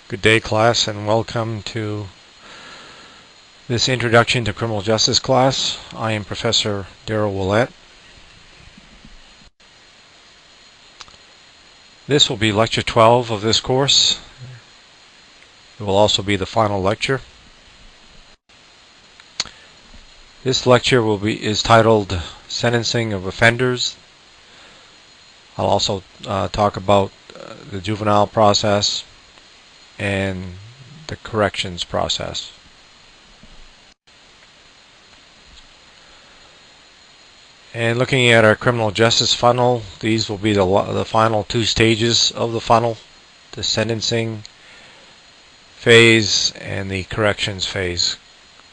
Good day, class, and welcome to this Introduction to Criminal Justice class. I am Professor Darrell Ouellette. This will be lecture 12 of this course. It will also be the final lecture. This lecture is titled Sentencing of Offenders. I'll also talk about the juvenile process and the corrections process. And looking at our criminal justice funnel, these will be the final two stages of the funnel: the sentencing phase and the corrections phase.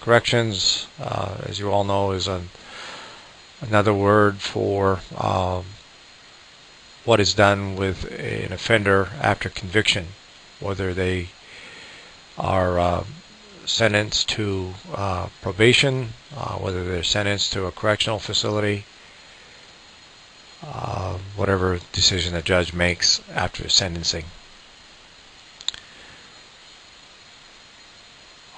Corrections, as you all know, is another word for what is done with an offender after conviction, whether they are sentenced to probation, whether they're sentenced to a correctional facility, whatever decision the judge makes after sentencing.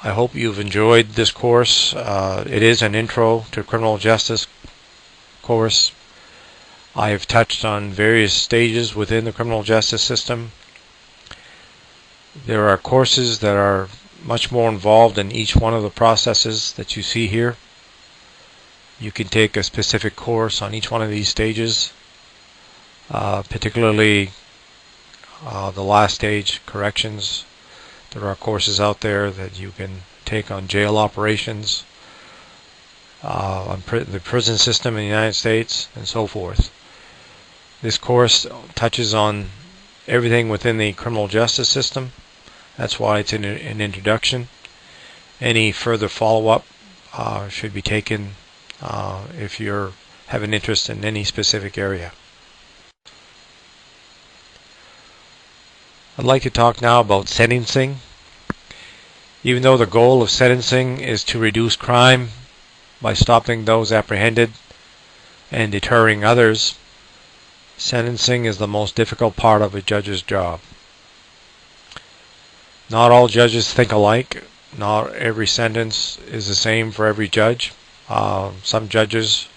I hope you've enjoyed this course. It is an intro to criminal justice course. I have touched on various stages within the criminal justice system. There are courses that are much more involved in each one of the processes that you see here. You can take a specific course on each one of these stages, particularly the last stage, corrections. There are courses out there that you can take on jail operations, on the prison system in the United States, and so forth. This course touches on everything within the criminal justice system. That's why it's an introduction. Any further follow-up should be taken if you have an interest in any specific area. I'd like to talk now about sentencing. Even though the goal of sentencing is to reduce crime by stopping those apprehended and deterring others, sentencing is the most difficult part of a judge's job. Not all judges think alike. Not every sentence is the same for every judge. Some judges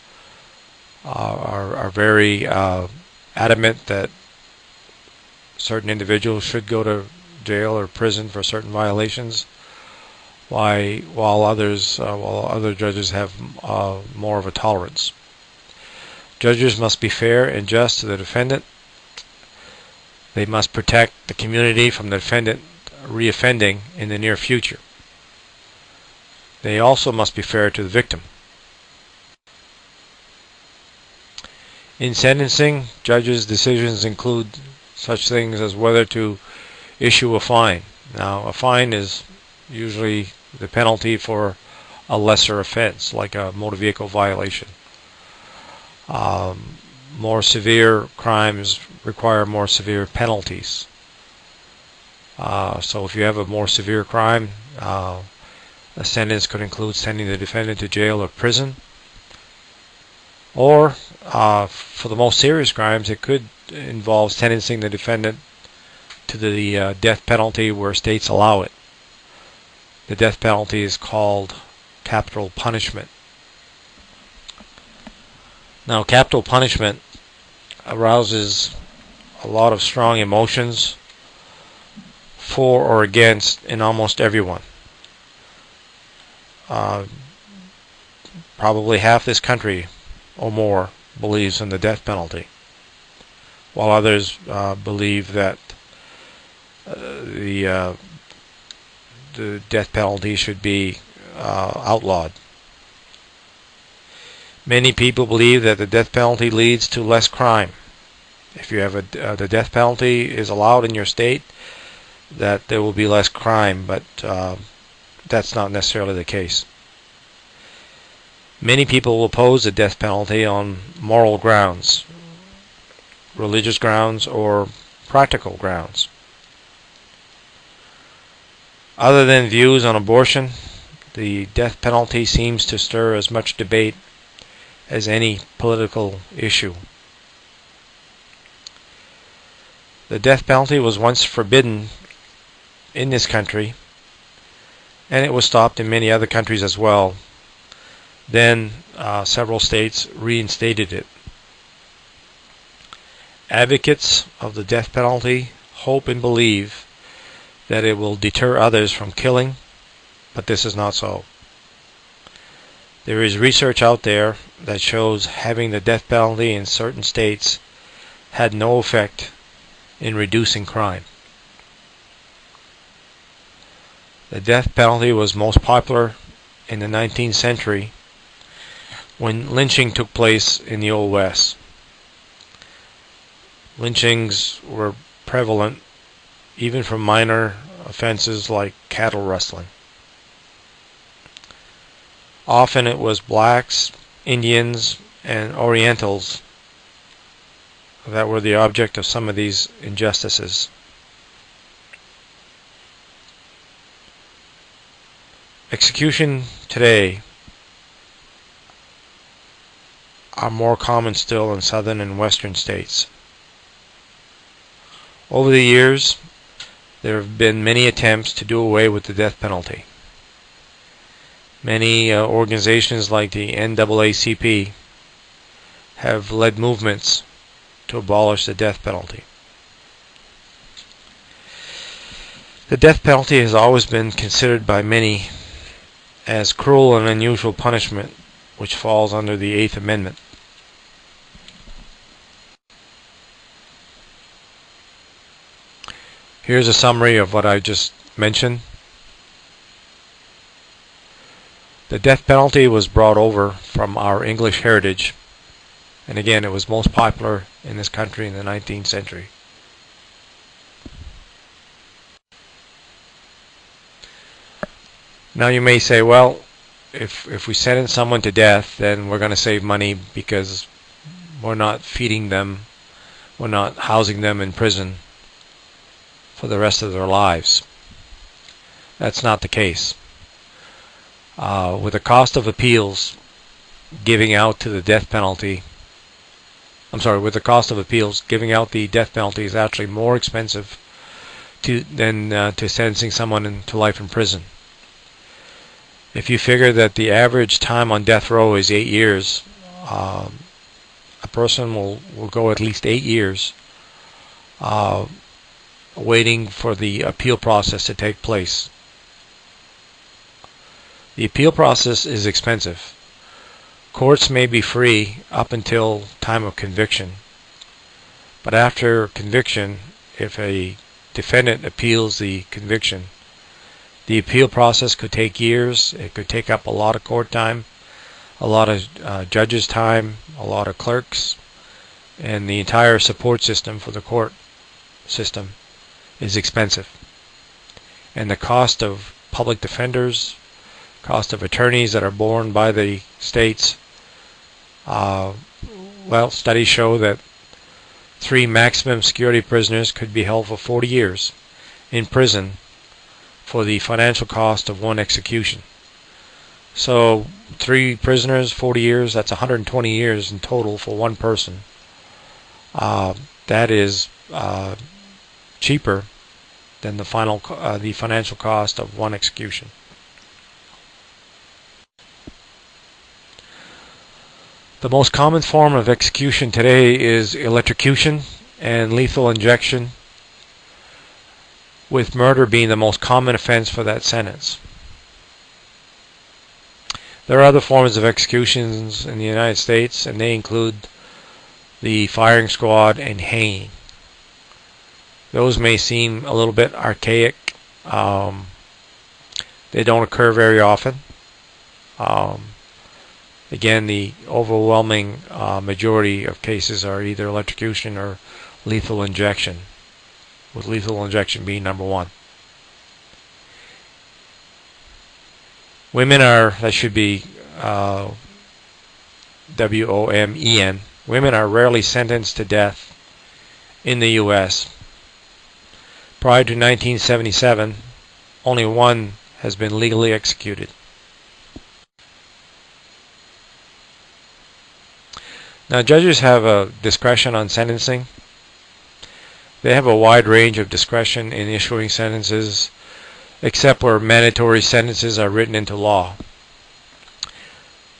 are very adamant that certain individuals should go to jail or prison for certain violations, while other judges have more of a tolerance. Judges must be fair and just to the defendant. They must protect the community from the defendant reoffending in the near future. They also must be fair to the victim. In sentencing, judges' decisions include such things as whether to issue a fine. Now, a fine is usually the penalty for a lesser offense, like a motor vehicle violation. More severe crimes require more severe penalties. So if you have a more severe crime, a sentence could include sending the defendant to jail or prison. Or, for the most serious crimes, it could involve sentencing the defendant to the death penalty where states allow it. The death penalty is called capital punishment. Now, capital punishment arouses a lot of strong emotions for or against in almost everyone. Probably half this country or more believes in the death penalty, while others believe that the death penalty should be outlawed. Many people believe that the death penalty leads to less crime. If you have the death penalty is allowed in your state, that there will be less crime, but that's not necessarily the case. Many people will oppose the death penalty on moral grounds, religious grounds, or practical grounds. Other than views on abortion, the death penalty seems to stir as much debate as any political issue. The death penalty was once forbidden in this country, and it was stopped in many other countries as well. Then several states reinstated it. Advocates of the death penalty hope and believe that it will deter others from killing, but this is not so. There is research out there that shows having the death penalty in certain states had no effect in reducing crime. The death penalty was most popular in the 19th century when lynching took place in the Old West. Lynchings were prevalent even for minor offenses like cattle rustling. Often it was blacks, Indians, and Orientals that were the object of some of these injustices. Execution today are more common still in southern and western states. Over the years, there have been many attempts to do away with the death penalty. Many organizations like the NAACP have led movements to abolish the death penalty. The death penalty has always been considered by many as cruel and unusual punishment, which falls under the Eighth Amendment. Here's a summary of what I just mentioned. The death penalty was brought over from our English heritage, and again, it was most popular in this country in the 19th century. Now you may say, well, if we sentence someone to death, then we're going to save money because we're not feeding them, we're not housing them in prison for the rest of their lives. That's not the case. With the cost of appeals giving out to the death penalty, with the cost of appeals, giving out the death penalty is actually more expensive than sentencing someone to life in prison. If you figure that the average time on death row is 8 years, a person will go at least 8 years waiting for the appeal process to take place. The appeal process is expensive. Courts may be free up until time of conviction, but after conviction, if a defendant appeals the conviction, the appeal process could take years. It could take up a lot of court time, a lot of judges' time, a lot of clerks, and the entire support system for the court system is expensive. And the cost of public defenders, cost of attorneys that are borne by the states, studies show that 3 maximum security prisoners could be held for 40 years in prison for the financial cost of 1 execution. So 3 prisoners, 40 years, that's 120 years in total for 1 person. That is cheaper than the financial cost of 1 execution. The most common form of execution today is electrocution and lethal injection, with murder being the most common offense for that sentence. There are other forms of executions in the United States, and they include the firing squad and hanging. Those may seem a little bit archaic. They don't occur very often. Again, the overwhelming majority of cases are either electrocution or lethal injection, with lethal injection being number 1. Women are, that should be WOMEN, women are rarely sentenced to death in the U.S. Prior to 1977, only 1 has been legally executed. Now, judges have a discretion on sentencing. They have a wide range of discretion in issuing sentences except where mandatory sentences are written into law.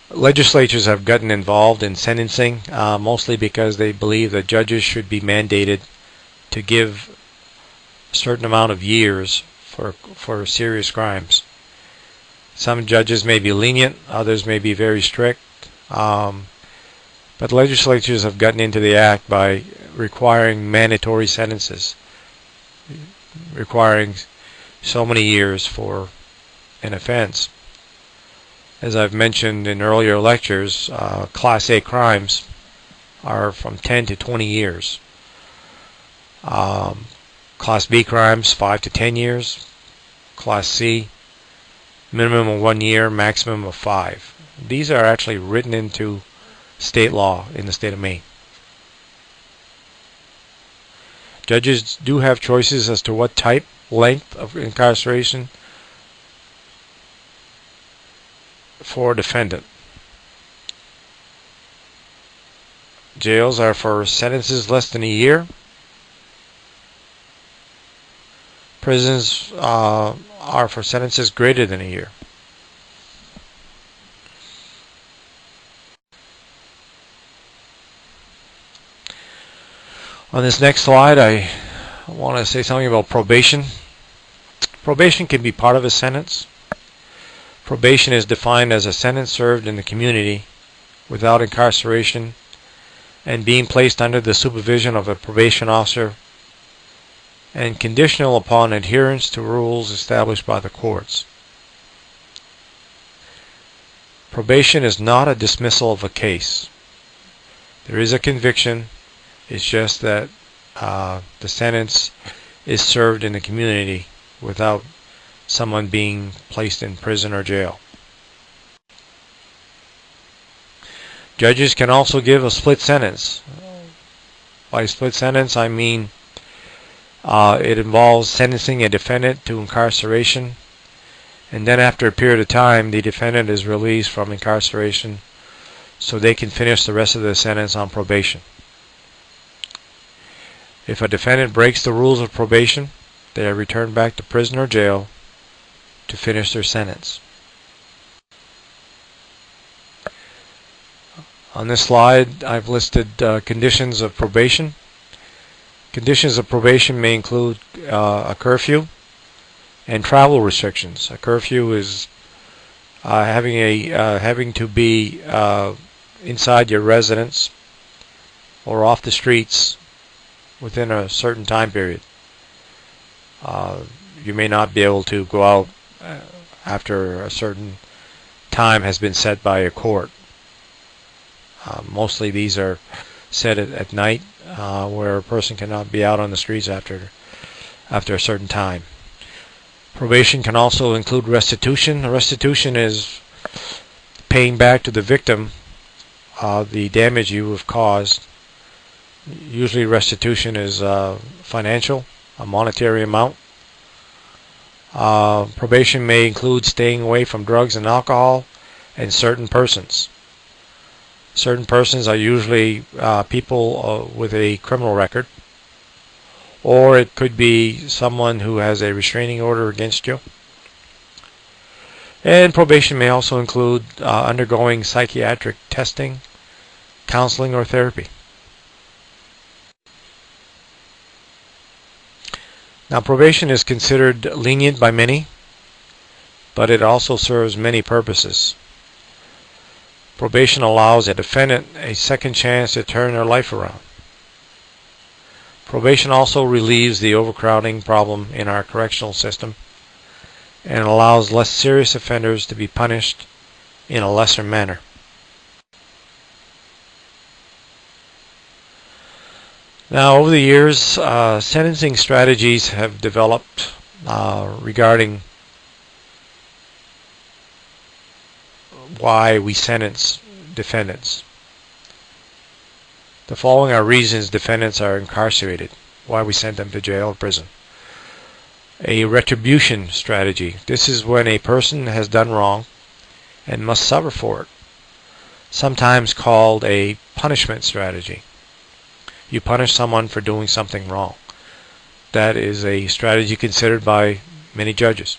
Legislatures have gotten involved in sentencing mostly because they believe that judges should be mandated to give a certain amount of years for serious crimes. Some judges may be lenient, others may be very strict, but legislatures have gotten into the act by requiring mandatory sentences, requiring so many years for an offense. As I've mentioned in earlier lectures, Class A crimes are from 10 to 20 years. Class B crimes, 5 to 10 years. Class C, minimum of 1 year, maximum of 5. These are actually written into state law in the state of Maine. Judges do have choices as to what type, length of incarceration for a defendant. Jails are for sentences less than a year. Prisons are for sentences greater than a year. On this next slide, I want to say something about probation. Probation can be part of a sentence. Probation is defined as a sentence served in the community without incarceration and being placed under the supervision of a probation officer and conditional upon adherence to rules established by the courts. Probation is not a dismissal of a case. There is a conviction. It's just that the sentence is served in the community without someone being placed in prison or jail. Judges can also give a split sentence. By split sentence, I mean it involves sentencing a defendant to incarceration, and then after a period of time, the defendant is released from incarceration so they can finish the rest of the sentence on probation. If a defendant breaks the rules of probation, they are returned back to prison or jail to finish their sentence. On this slide, I've listed conditions of probation. Conditions of probation may include a curfew and travel restrictions. A curfew is having to be inside your residence or off the streets within a certain time period. You may not be able to go out after a certain time has been set by a court. Mostly these are set at night, where a person cannot be out on the streets after a certain time. Probation can also include restitution. Restitution is paying back to the victim the damage you have caused. Usually restitution is financial, a monetary amount. Probation may include staying away from drugs and alcohol and certain persons. Certain persons are usually people with a criminal record, or it could be someone who has a restraining order against you. And probation may also include undergoing psychiatric testing, counseling, or therapy. Now, probation is considered lenient by many, but it also serves many purposes. Probation allows a defendant a second chance to turn their life around. Probation also relieves the overcrowding problem in our correctional system and allows less serious offenders to be punished in a lesser manner. Now, over the years, sentencing strategies have developed regarding why we sentence defendants. The following are reasons defendants are incarcerated, why we send them to jail or prison. A retribution strategy. This is when a person has done wrong and must suffer for it, sometimes called a punishment strategy. You punish someone for doing something wrong. That is a strategy considered by many judges.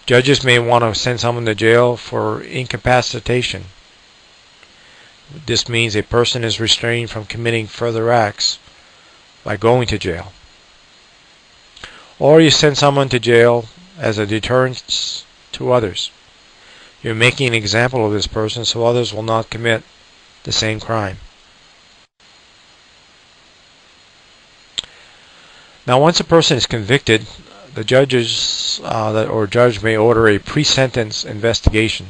Judges may want to send someone to jail for incapacitation. This means a person is restrained from committing further acts by going to jail. Or you send someone to jail as a deterrence to others. You're making an example of this person so others will not commit the same crime. Now, once a person is convicted, the judge may order a pre-sentence investigation.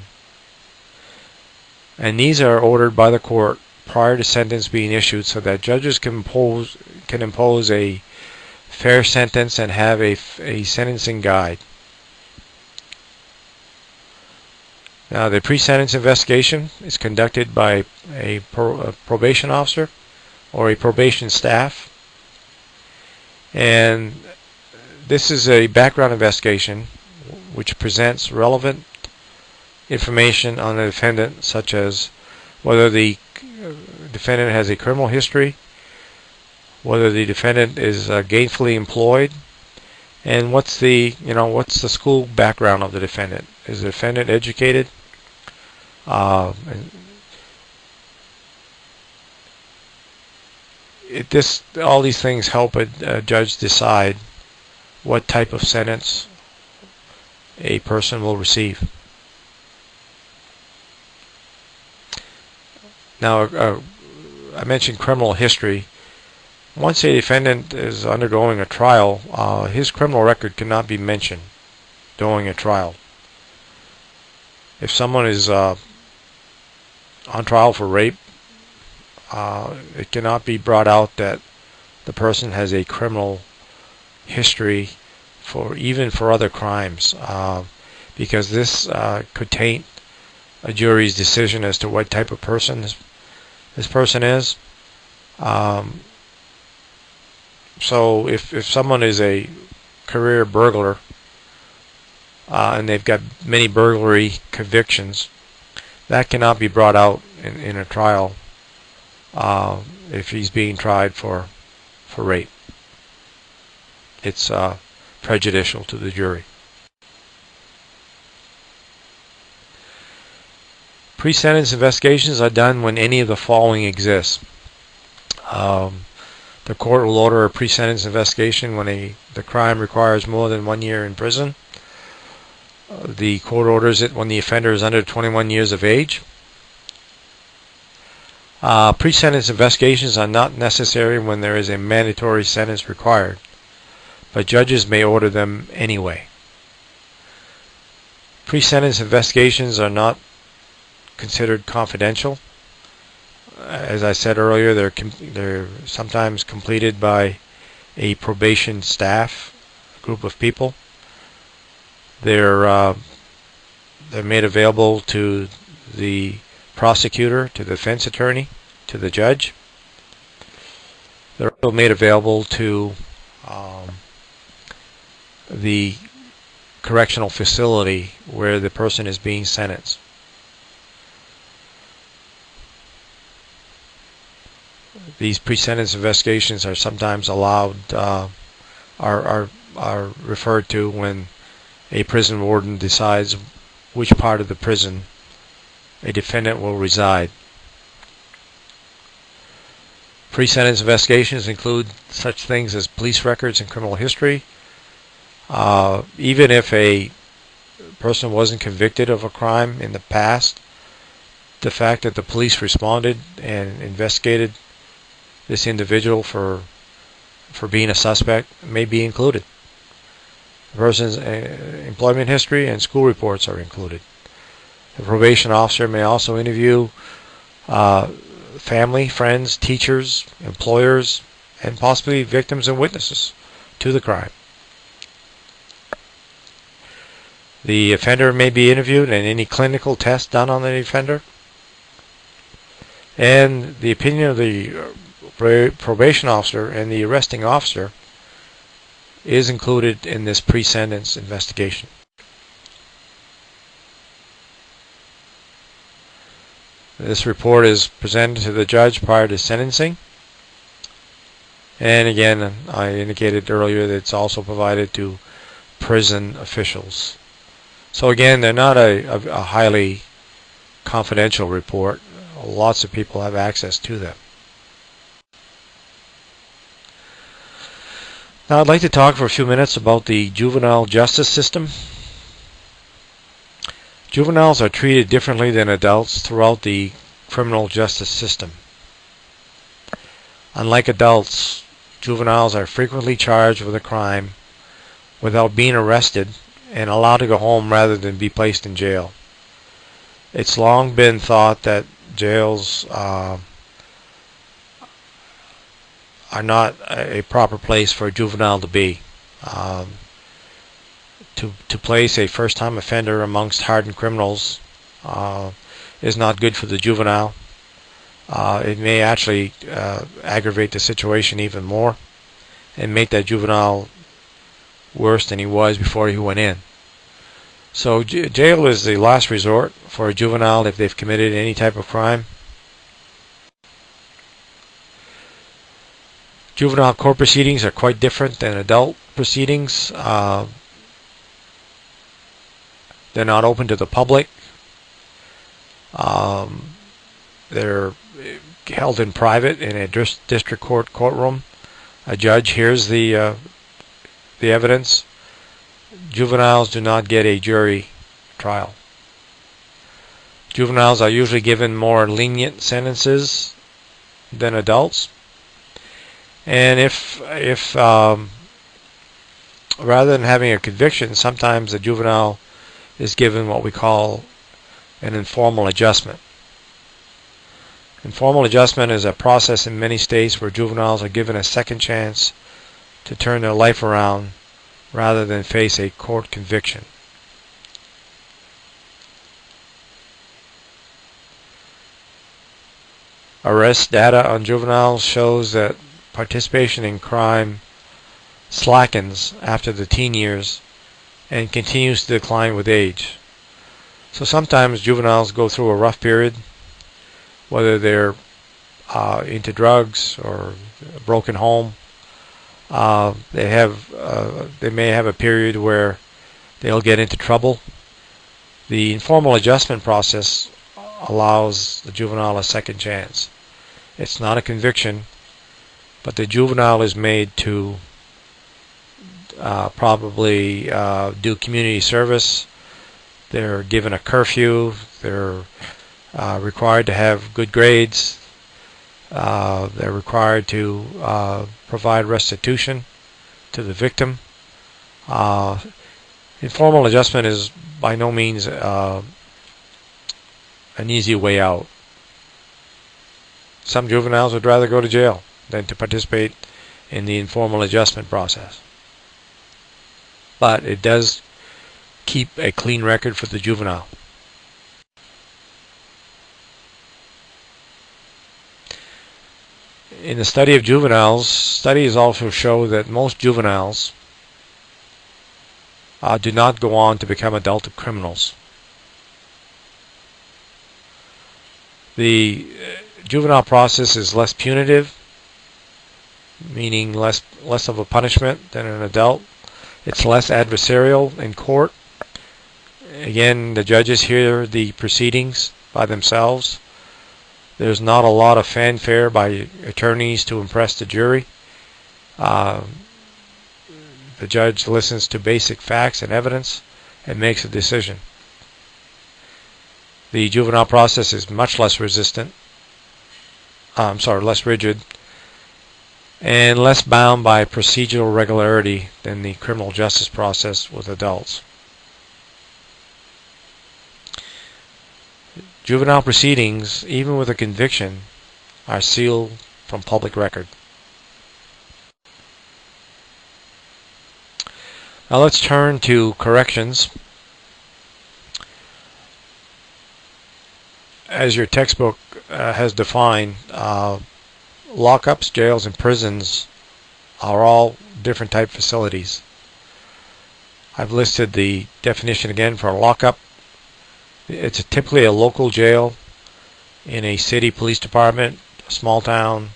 And these are ordered by the court prior to sentence being issued so that judges can impose a fair sentence and have a sentencing guide. Now, the pre-sentence investigation is conducted by a probation officer or a probation staff. And this is a background investigation which presents relevant information on the defendant, such as whether the defendant has a criminal history, whether the defendant is gainfully employed, and what's the school background of the defendant. Is the defendant educated? All these things help a judge decide what type of sentence a person will receive. Now, I mentioned criminal history. Once a defendant is undergoing a trial, his criminal record cannot be mentioned during a trial. If someone is on trial for rape, it cannot be brought out that the person has a criminal history even for other crimes, because this could taint a jury's decision as to what type of person this person is. So if someone is a career burglar and they've got many burglary convictions, that cannot be brought out in a trial if he's being tried for rape. It's prejudicial to the jury. Pre-sentence investigations are done when any of the following exists. The court will order a pre-sentence investigation when the crime requires more than 1 year in prison. The court orders it when the offender is under 21 years of age. Pre-sentence investigations are not necessary when there is a mandatory sentence required, but judges may order them anyway. Pre-sentence investigations are not considered confidential. As I said earlier, they're sometimes completed by a probation staff, a group of people. They're made available to the prosecutor, to the defense attorney, to the judge. They're also made available to the correctional facility where the person is being sentenced. These pre-sentence investigations are sometimes allowed, are referred to when a prison warden decides which part of the prison a defendant will reside. Pre-sentence investigations include such things as police records and criminal history. Even if a person wasn't convicted of a crime in the past, the fact that the police responded and investigated this individual for being a suspect may be included. The person's employment history and school reports are included. The probation officer may also interview family, friends, teachers, employers, and possibly victims and witnesses to the crime. The offender may be interviewed and any clinical test done on the offender. And the opinion of the probation officer and the arresting officer is included in this pre-sentence investigation. This report is presented to the judge prior to sentencing. And again, I indicated earlier that it's also provided to prison officials. So again, they're not a highly confidential report. Lots of people have access to them. Now I'd like to talk for a few minutes about the juvenile justice system. Juveniles are treated differently than adults throughout the criminal justice system. Unlike adults, juveniles are frequently charged with a crime without being arrested and allowed to go home rather than be placed in jail. It's long been thought that jails are not a proper place for a juvenile to be. To place a first-time offender amongst hardened criminals is not good for the juvenile. It may actually aggravate the situation even more and make that juvenile worse than he was before he went in. So jail is the last resort for a juvenile if they've committed any type of crime. Juvenile court proceedings are quite different than adult proceedings. They're not open to the public. They're held in private in a district court courtroom. A judge hears the evidence. Juveniles do not get a jury trial. Juveniles are usually given more lenient sentences than adults. And if rather than having a conviction, sometimes the juvenile is given what we call an informal adjustment. Informal adjustment is a process in many states where juveniles are given a second chance to turn their life around rather than face a court conviction. Arrest data on juveniles shows that participation in crime slackens after the teen years and continues to decline with age. So sometimes juveniles go through a rough period, whether they're into drugs or a broken home. They may have a period where they'll get into trouble. The informal adjustment process allows the juvenile a second chance. It's not a conviction, but the juvenile is made to probably do community service. They're given a curfew. They're required to have good grades. They're required to provide restitution to the victim. Informal adjustment is by no means an easy way out. Some juveniles would rather go to jail than to participate in the informal adjustment process. But it does keep a clean record for the juvenile. In the study of juveniles, studies also show that most juveniles do not go on to become adult criminals. The juvenile process is less punitive, meaning less of a punishment than an adult. It's less adversarial in court. Again, the judges hear the proceedings by themselves. There's not a lot of fanfare by attorneys to impress the jury. The judge listens to basic facts and evidence and makes a decision. The juvenile process is much less less rigid, and less bound by procedural regularity than the criminal justice process with adults. Juvenile proceedings, even with a conviction, are sealed from public record. Now let's turn to corrections. As your textbook has defined, lockups, jails, and prisons are all different type facilities. I've listed the definition again for a lockup. It's typically a local jail in a city police department, a small town.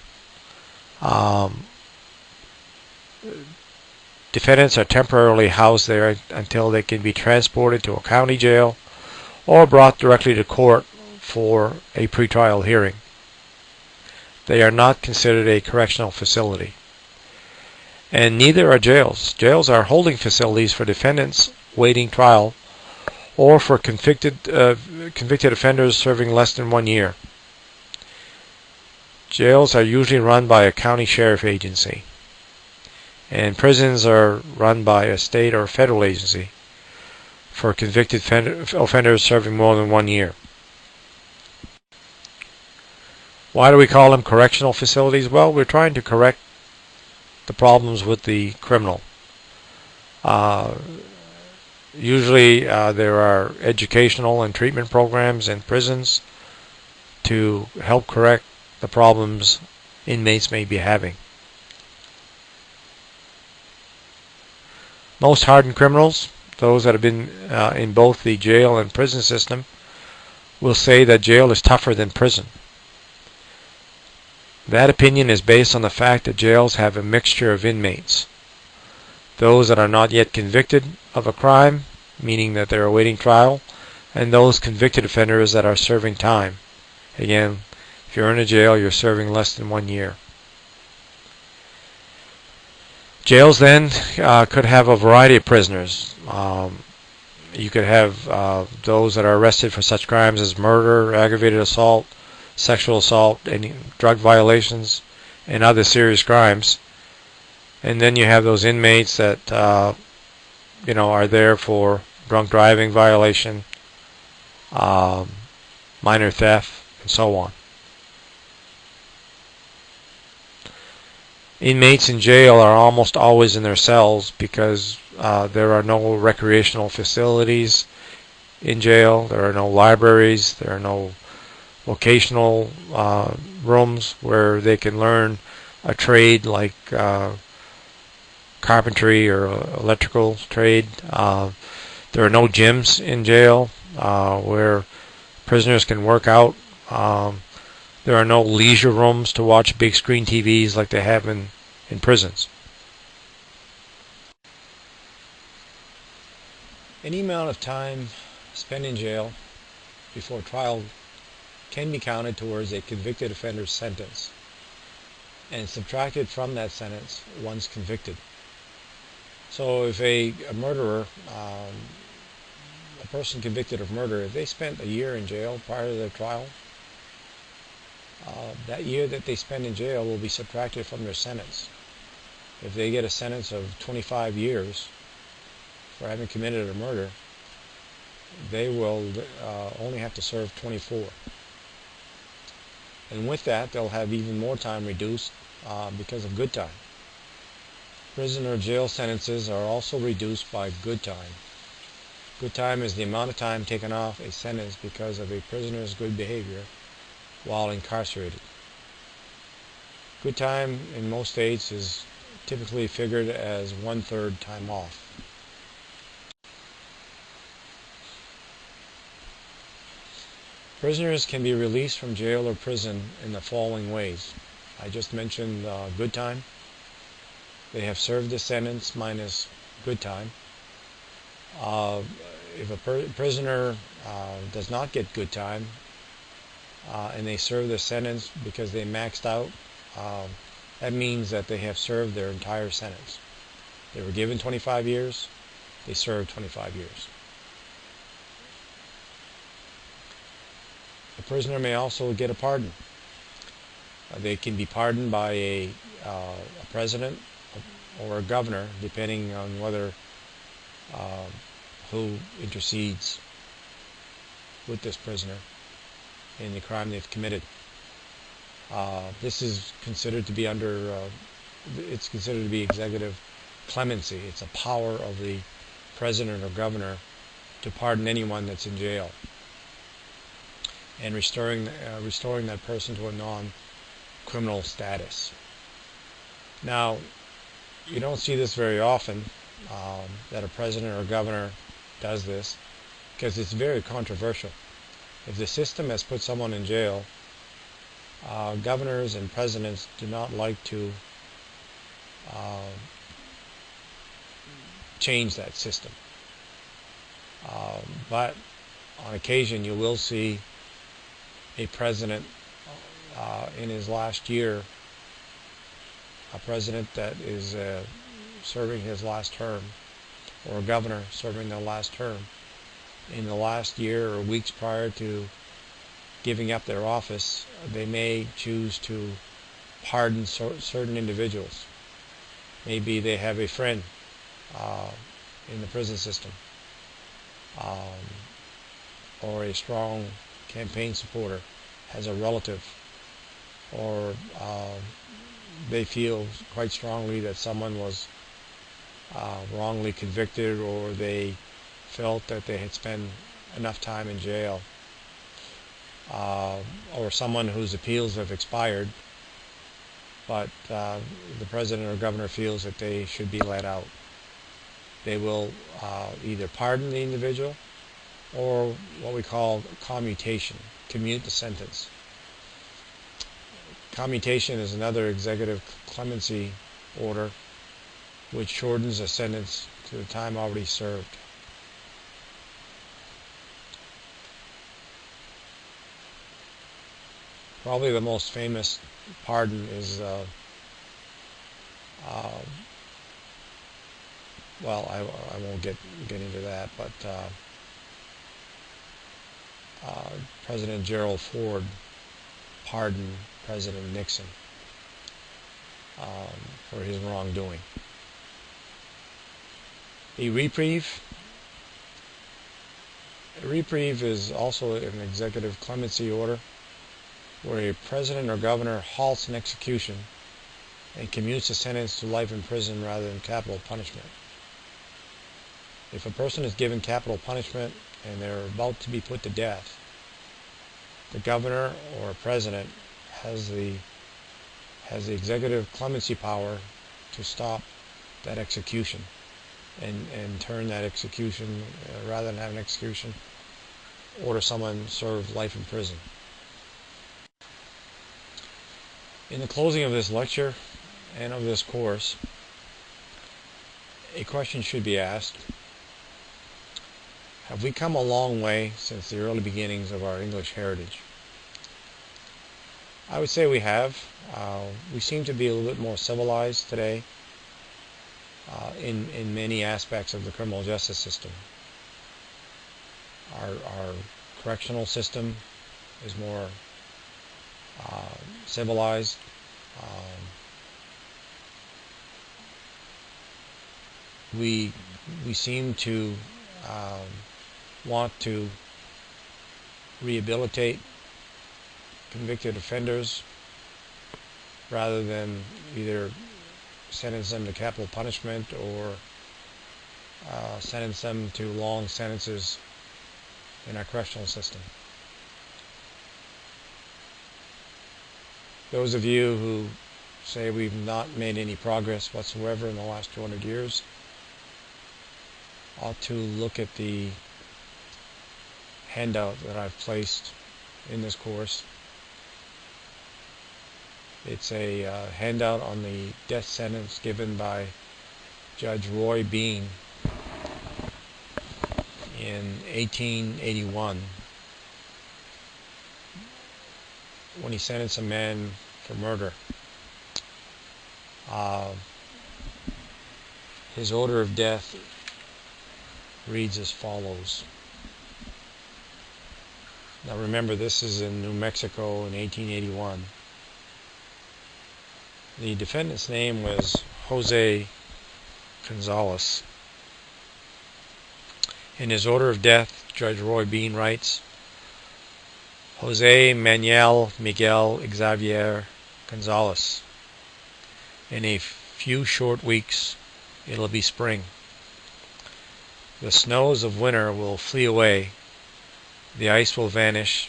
Defendants are temporarily housed there until they can be transported to a county jail or brought directly to court for a pretrial hearing. They are not considered a correctional facility. And neither are jails. Jails are holding facilities for defendants waiting trial or for convicted offenders serving less than 1 year. Jails are usually run by a county sheriff agency, and prisons are run by a state or federal agency for convicted offenders serving more than 1 year. Why do we call them correctional facilities? Well, we're trying to correct the problems with the criminal. Usually there are educational and treatment programs in prisons to help correct the problems inmates may be having. Most hardened criminals, those that have been in both the jail and prison system, will say that jail is tougher than prison. That opinion is based on the fact that jails have a mixture of inmates. Those that are not yet convicted of a crime, meaning that they're awaiting trial, and those convicted offenders that are serving time. Again, if you're in a jail, you're serving less than 1 year. Jails then could have a variety of prisoners. You could have those that are arrested for such crimes as murder, aggravated assault, sexual assault, any drug violations, and other serious crimes. And then you have those inmates that are there for drunk driving violation, minor theft, and so on. Inmates in jail are almost always in their cells because there are no recreational facilities in jail. There are no libraries. There are no vocational rooms where they can learn a trade like carpentry or electrical trade. There are no gyms in jail where prisoners can work out. There are no leisure rooms to watch big screen TVs like they have in prisons. Any amount of time spent in jail before trial can be counted towards a convicted offender's sentence and subtracted from that sentence once convicted. So if a murderer, a person convicted of murder, if they spent a year in jail prior to their trial, that year that they spend in jail will be subtracted from their sentence. If they get a sentence of 25 years for having committed a murder, they will only have to serve 24. And with that, they'll have even more time reduced because of good time. Prison or jail sentences are also reduced by good time. Good time is the amount of time taken off a sentence because of a prisoner's good behavior while incarcerated. Good time in most states is typically figured as 1/3 time off. Prisoners can be released from jail or prison in the following ways. I just mentioned good time. They have served the sentence minus good time. If a prisoner does not get good time and they serve the sentence because they maxed out, that means that they have served their entire sentence. They were given 25 years, they served 25 years. The prisoner may also get a pardon. They can be pardoned by a president or a governor, depending on whether who intercedes with this prisoner in the crime they've committed. This is considered to be it's considered to be executive clemency. It's a power of the president or governor to pardon anyone that's in jail and restoring that person to a non-criminal status. Now, you don't see this very often, that a president or a governor does this, because it's very controversial. If the system has put someone in jail, governors and presidents do not like to change that system. But on occasion you will see a president in his last year, a president that is serving his last term, or a governor serving their last term, in the last year or weeks prior to giving up their office, they may choose to pardon certain individuals. Maybe they have a friend in the prison system, or a strong campaign supporter has a relative, or they feel quite strongly that someone was wrongly convicted, or they felt that they had spent enough time in jail, or someone whose appeals have expired, but the president or governor feels that they should be let out. They will either pardon the individual, or what we call commutation, commute the sentence. Commutation is another executive clemency order which shortens a sentence to the time already served. Probably the most famous pardon is, well, I won't get into that, but President Gerald Ford pardoned President Nixon for his wrongdoing. A reprieve is also an executive clemency order where a president or governor halts an execution and commutes a sentence to life in prison rather than capital punishment. If a person is given capital punishment and they're about to be put to death, the governor or president has the executive clemency power to stop that execution and turn that execution, rather than have an execution, order someone serve life in prison. In the closing of this lecture and of this course, a question should be asked: have we come a long way since the early beginnings of our English heritage? I would say we have. We seem to be a little bit more civilized today in many aspects of the criminal justice system. Our correctional system is more civilized. We seem to want to rehabilitate convicted offenders rather than either sentence them to capital punishment or sentence them to long sentences in our correctional system. Those of you who say we've not made any progress whatsoever in the last 200 years ought to look at the handout that I've placed in this course. It's a handout on the death sentence given by Judge Roy Bean in 1881 when he sentenced a man for murder. His order of death reads as follows. Now remember, this is in New Mexico in 1881. The defendant's name was Jose Gonzalez. In his order of death, Judge Roy Bean writes, Jose Manuel Miguel Xavier Gonzalez. In a few short weeks, it'll be spring. The snows of winter will flee away, the ice will vanish,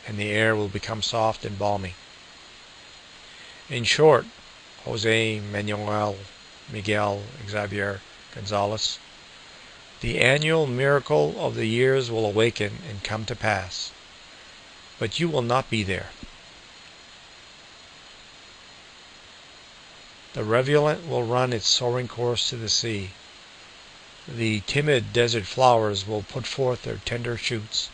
and the air will become soft and balmy. In short, Jose Manuel Miguel Xavier Gonzalez, the annual miracle of the years will awaken and come to pass, but you will not be there. The rivulet will run its soaring course to the sea. The timid desert flowers will put forth their tender shoots.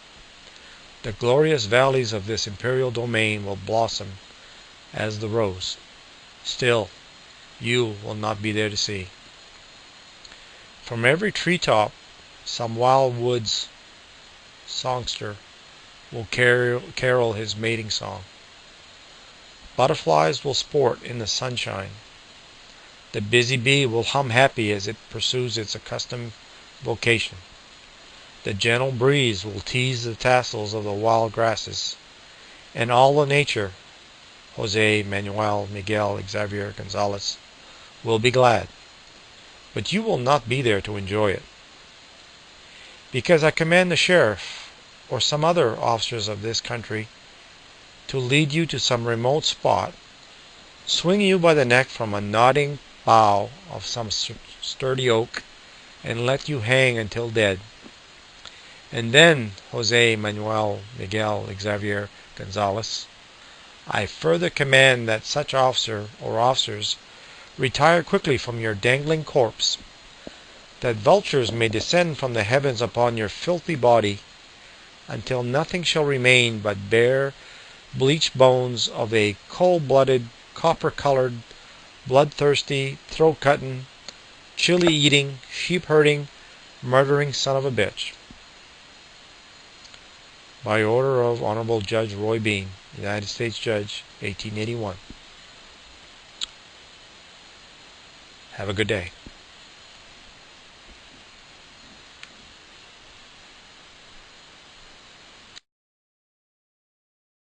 The glorious valleys of this imperial domain will blossom as the rose. Still, you will not be there to see. From every treetop, some wild woods songster will carol his mating song. Butterflies will sport in the sunshine. The busy bee will hum happy as it pursues its accustomed vocation. The gentle breeze will tease the tassels of the wild grasses, and all the nature, Jose Manuel Miguel Xavier Gonzalez, will be glad. But you will not be there to enjoy it. Because I command the sheriff, or some other officers of this country, to lead you to some remote spot, swing you by the neck from a nodding bough of some sturdy oak, and let you hang until dead. And then, Jose Manuel Miguel Xavier Gonzalez, I further command that such officer or officers retire quickly from your dangling corpse, that vultures may descend from the heavens upon your filthy body, until nothing shall remain but bare, bleached bones of a cold-blooded, copper-colored, bloodthirsty, throat-cutting, chili-eating, sheep-herding, murdering son of a bitch. By order of Honorable Judge Roy Bean, United States Judge, 1881. Have a good day.